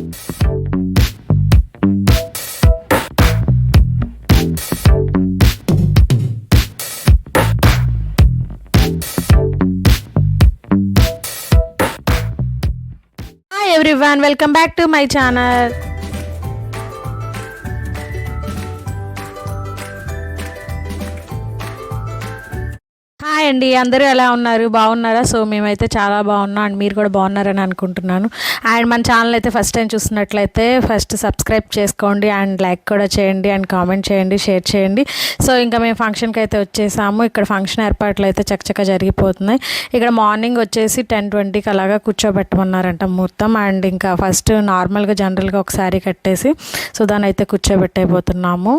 Hi everyone, welcome back to my channel. Hi అండి, అందరూ ఎలా ఉన్నారు? బాగున్నారా? సో మేమైతే చాలా బాగున్నాం అండ్ మీరు కూడా బాగున్నారని అనుకుంటున్నాను. అండ్ మన ఛానల్ అయితే ఫస్ట్ టైం చూసినట్లయితే ఫస్ట్ సబ్స్క్రైబ్ చేసుకోండి అండ్ లైక్ కూడా చేయండి అండ్ కామెంట్ చేయండి, షేర్ చేయండి. సో ఇంకా మేము ఫంక్షన్కి అయితే వచ్చేసాము. ఇక్కడ ఫంక్షన్ ఏర్పాట్లు అయితే చక్కచక్క జరిగిపోతున్నాయి. ఇక్కడ మార్నింగ్ వచ్చేసి 10:20కి అలాగా కూర్చోబెట్టమన్నారంట ముహూర్తం. అండ్ ఇంకా ఫస్ట్ నార్మల్గా జనరల్గా ఒక శారీ కట్టేసి సో దాన్ని అయితే కూర్చోబెట్టేపోతున్నాము.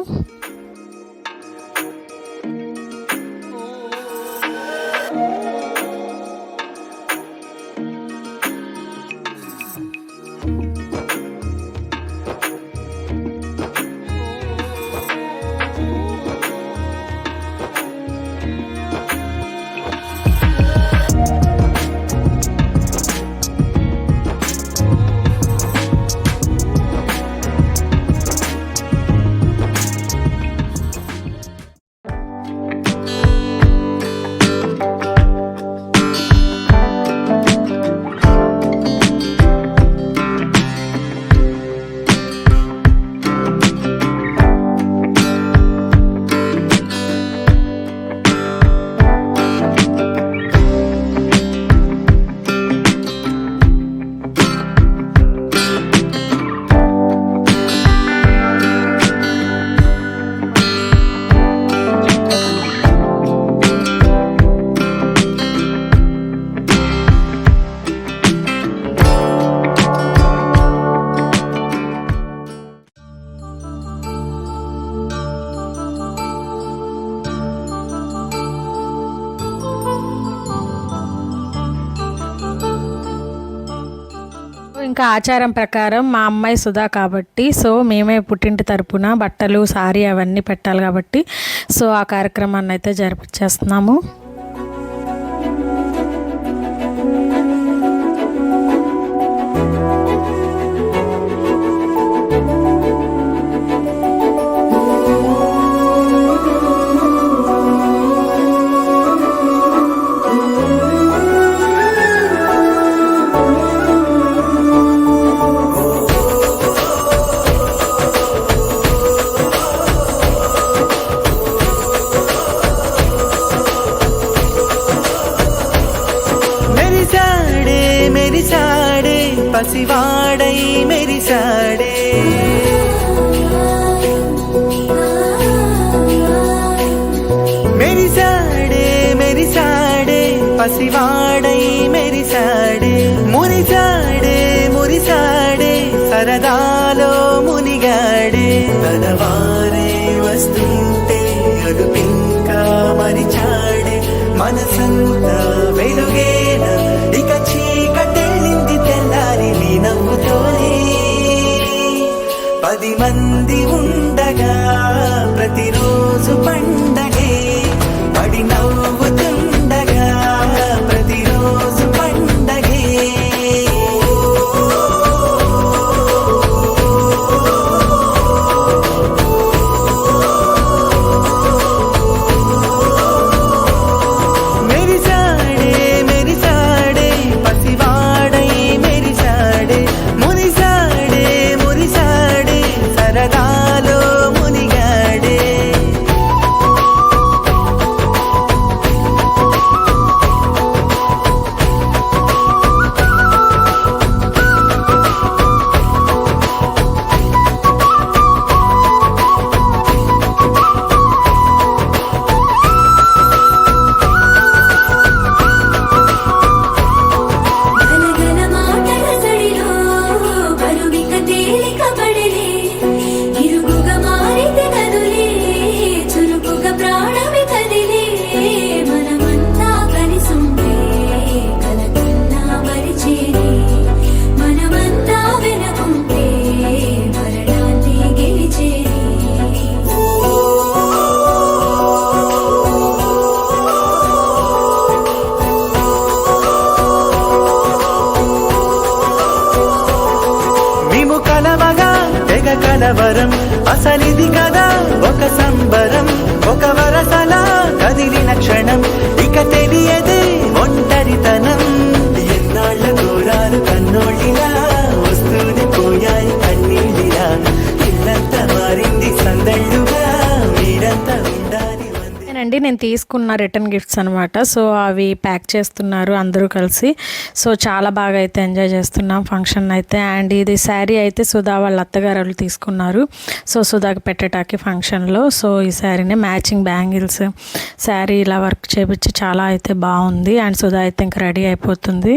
ఇంకా ఆచారం ప్రకారం మా అమ్మాయి సుధా కాబట్టి సో మేమే పుట్టింటి తరపున బట్టలు సారీ అవన్నీ పెట్టాలి కాబట్టి సో ఆ కార్యక్రమాన్ని అయితే జరిపించేస్తున్నాము. పసివాడై మెరిసాడే మెరిసాడే మెరిసాడే పసివాడై మెరిసాడే మురిసాడే మురిసాడే సరదాలో మునిగాడే తనవారే వస్తుంటే అదుపింకా మరిచాడే మనసంతా వెలుగేన ఇక చీకటెళ్ళింది తెల్లారి నీ నవ్వుతోనే 10 మంది ఉండగా ప్రతిరోజు పండగే పడి నవ్వుతుండగా ప్రతిరోజు పండగే కలవరం అసలిది కదా ఒక సంబరం ఒక వరసలా కదిలిన క్షణం ఇక తెలియదే ఒంటరితనం ఎన్నాళ్ళ దూరాలు కన్నోళ్ళిలా వస్తూనే పోయాయి కన్నీళ్ళిలా ఇల్లంతా మారింది సందళ్ళుగా మీరంతా ఉండాలి అండి నేను తీసుకున్న రిటర్న్ గిఫ్ట్స్ అనమాట. సో అవి ప్యాక్ చేస్తున్నారు అందరూ కలిసి. సో చాలా బాగా అయితే ఎంజాయ్ చేస్తున్నాం ఫంక్షన్ అయితే. అండ్ ఇది శారీ అయితే సుధా వాళ్ళ అత్తగారు వాళ్ళు తీసుకున్నారు. సో సుధాకి పెట్టటానికి ఫంక్షన్లో. సో ఈ శారీని మ్యాచింగ్ బ్యాంగిల్స్ శారీ ఇలా వర్క్ చేపించి చాలా అయితే బాగుంది. అండ్ సుధా అయితే ఇంకా రెడీ అయిపోతుంది.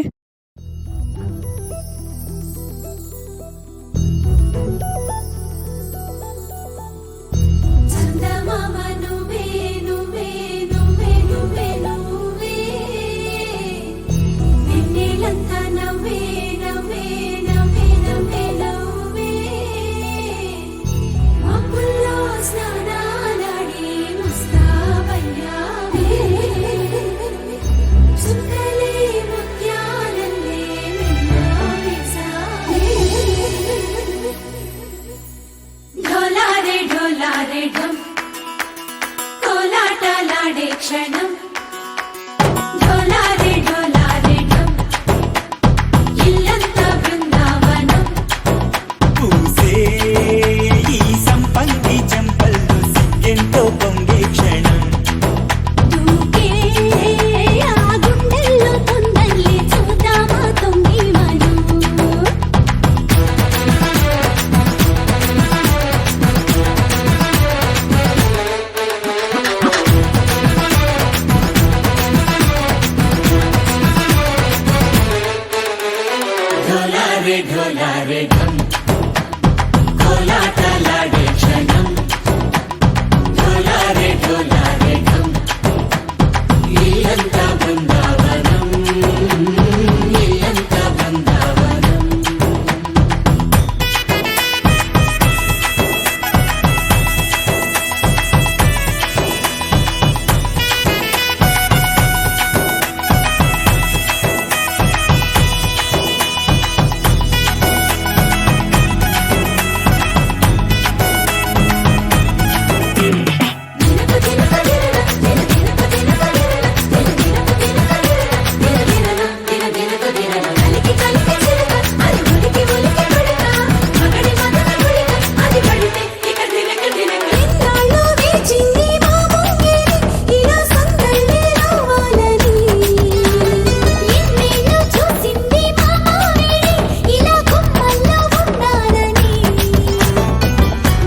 క్షణం ఢోలారే ఢోలారే ఢం ఇల్లంతా బృందావనం పూసే ఈ సంపంగి చెంపల్లో సిగ్గెంతో పొంగే క్షణం దూకే ఆ గుండెల్లో తొందల్లి చూద్దామా తొంగి మనం ఢోలారే ఢోలారే ఢం కోలాటలాడే క్షణం ఢోలారే ఢోలారే ఢం ఇల్లంతా బృందావనం ఇల్లంతా బృందావనం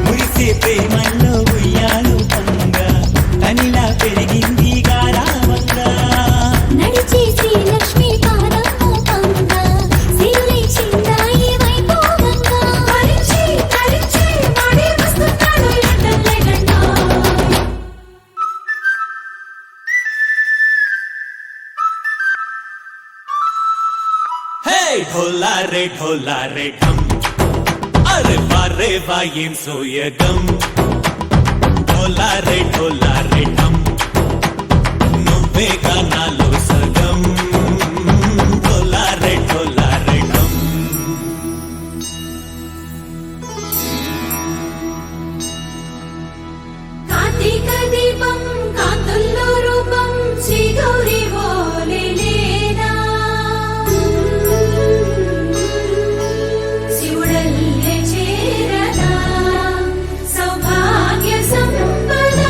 మురిసే ప్రేమల్లో ఉయ్యాలు పంగా తనిలా పెరిగింది గారావంగా నడిచి శ్రీలక్ష్మి పాదము పంగ శివులై చిందాయి వైభోగంగా హరించి హరించి మాడి వస్తున్నాడు లండన్ లెగండా హే ఢోలారే ఢోలారే ఢం అరే వారే వాయేం సోయగం ఢోలారే ఢోలారే ఢం నువ్వే గానాలో సగం ఢోలారే ఢోలారే ఢం కార్తీక దీపం కాంతుల్లో రూపం శ్రీ గౌరీ ఓలేనా శివుడల్లే చేరదా సౌభాగ్య సంపద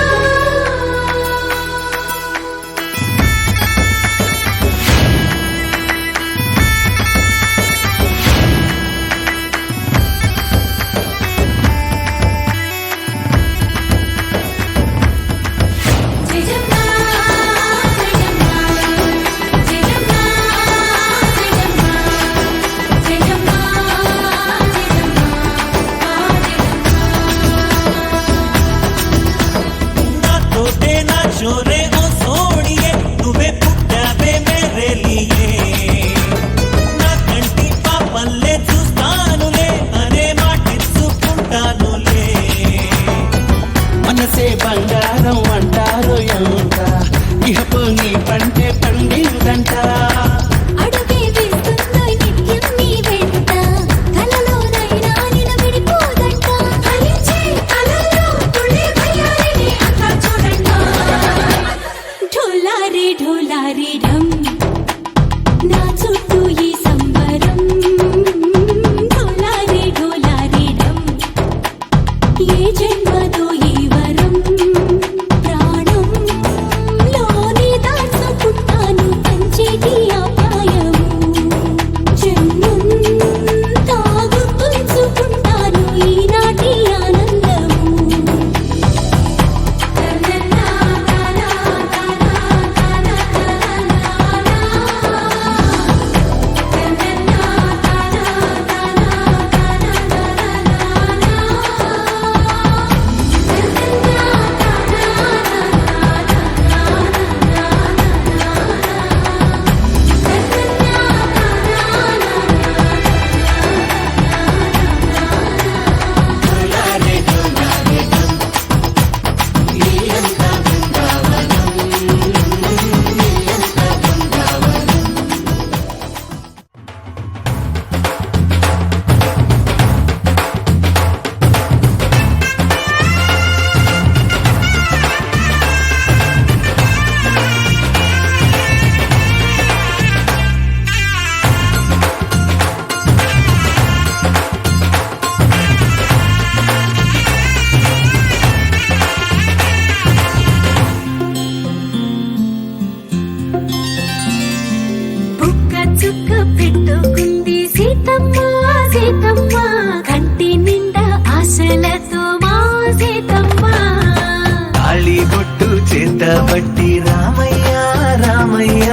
పట్టబట్టి రామయ్య రామయ్య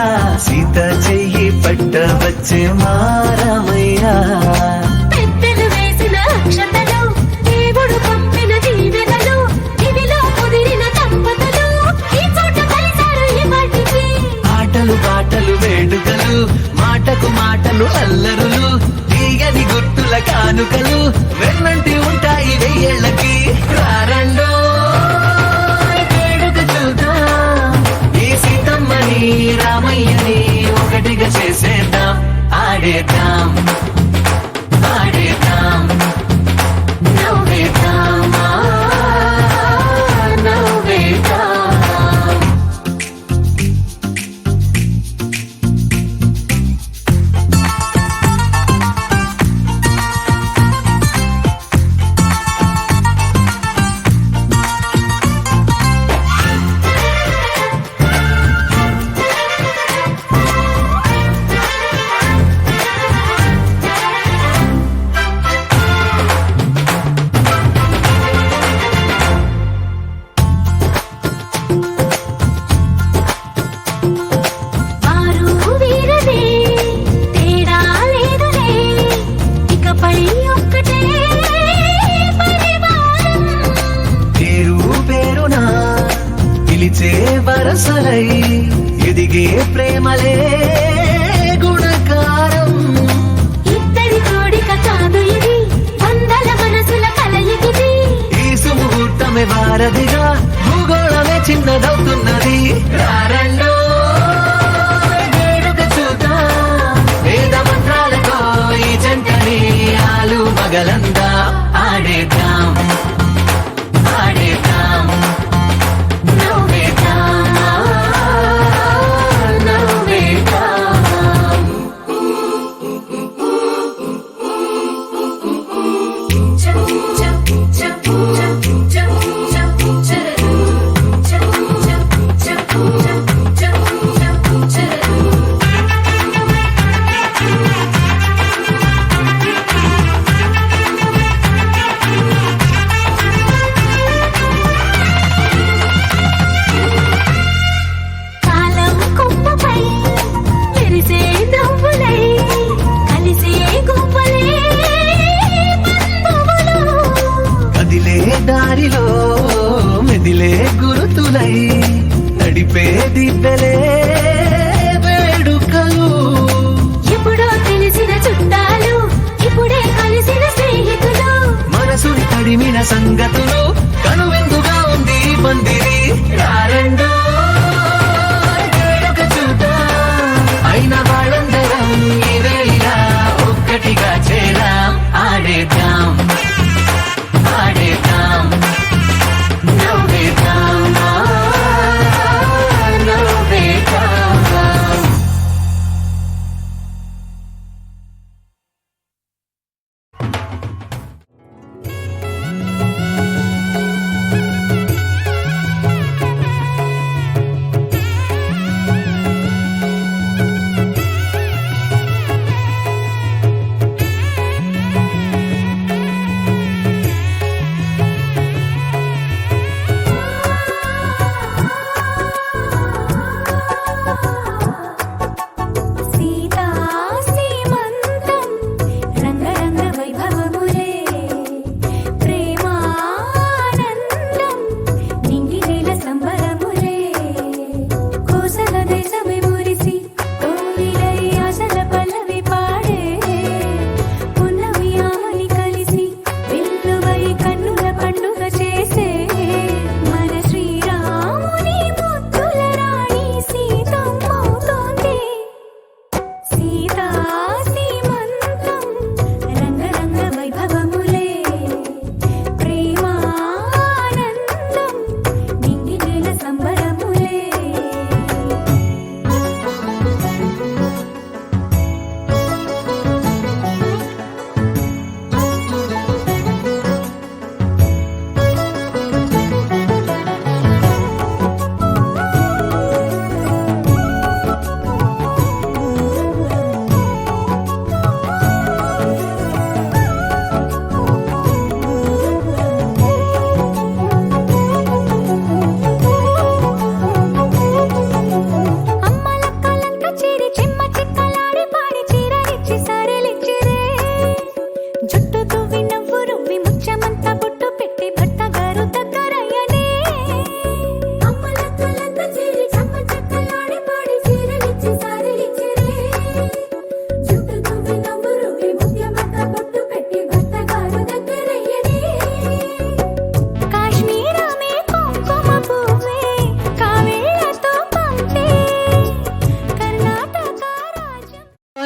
సీత చెయ్యి పట్టవచ్చే మా రామయ్య పెద్దలు వేసిన అక్షతలు దేవుడు పంపిన దీవెనలు ఇవిలో కుదిరిన దంపతులు ఈ చోట కలిసారు ఈ వాటికి ఆటలు పాటలు వేడుకలు మాటకు మాటలు అల్లరులు తీయని గుర్తుల కానుకలు వెన్నంటి ఉంటాయి వెయ్యేళ్ళకి రారండో వేడుక చూద్దాం ఈ సీతమ్మని రామయ్యని ఒకటిగా చేసేద్దాం ఆడేద్దాం ఆడేద్దాం నవ్వేద్దాం నవ్వేద్దాం వారు వీరనే తేడా లేదులే ఇకపై ఒక్కటే పరివారం పేరు పేరున పిలిచే వరసలై ఎదిగే ప్రేమలే గుణకారం ఇద్దరి కోడిక కాదు ఇది వందల మనసుల కలయికిది ఈ సుముహూర్తమే వారధిగా భూగోళమే చిన్నదవుతున్నది రారండో వేడుక చూద్దాం వేద మంత్రాలతో ఈ జంటని ఆలు మగలందా ఆడేద్దాం ఆడేద్దాం నవ్వేద్దాం నవ్వేద్దాం కాలం కొమ్మపై మెరిసే నవ్వులై కలిసే గుంపలే బంధువులు కదిలే దారిలో మెదిలే గురుతులై నడిపే దిబ్బెలే వేడుకలు ఎప్పుడో తెలిసిన చుట్టాలు ఇప్పుడే కలిసిన స్నేహితులు మనసుని తడిమిన సంగతులు కనువిందుగా ఉంది ఈ పందిరి రారండో వేడుక చూద్దాం అయిన వాళ్ళందరం ఈ వేళ ఒక్కటిగా చేరాం ఆడేద్దాం ఆడేద్దాం నవ్వేద్దాం నవ్వేద్దాం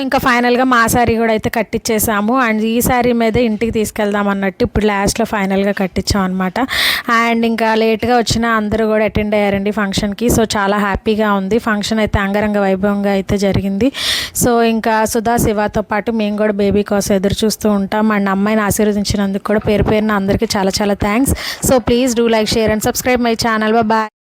ఇంకా ఫైనల్గా మా శారీ కూడా అయితే కట్టించేసాము అండ్ ఈ శారీ మీదే ఇంటికి తీసుకెళ్దాం అన్నట్టు ఇప్పుడు లాస్ట్లో ఫైనల్గా కట్టించాం అనమాట. అండ్ ఇంకా లేట్గా వచ్చిన అందరూ కూడా అటెండ్ అయ్యారండి ఫంక్షన్కి. సో చాలా హ్యాపీగా ఉంది. ఫంక్షన్ అయితే అంగరంగ వైభవంగా అయితే జరిగింది. సో ఇంకా సుధా శివతో పాటు మేము కూడా బేబీ కోసం ఎదురు చూస్తూ ఉంటాం. అండ్ అమ్మాయిని ఆశీర్వదించినందుకు కూడా పేరు పేరున అందరికీ చాలా చాలా thanks. So please do like, share and subscribe my channel. Bye.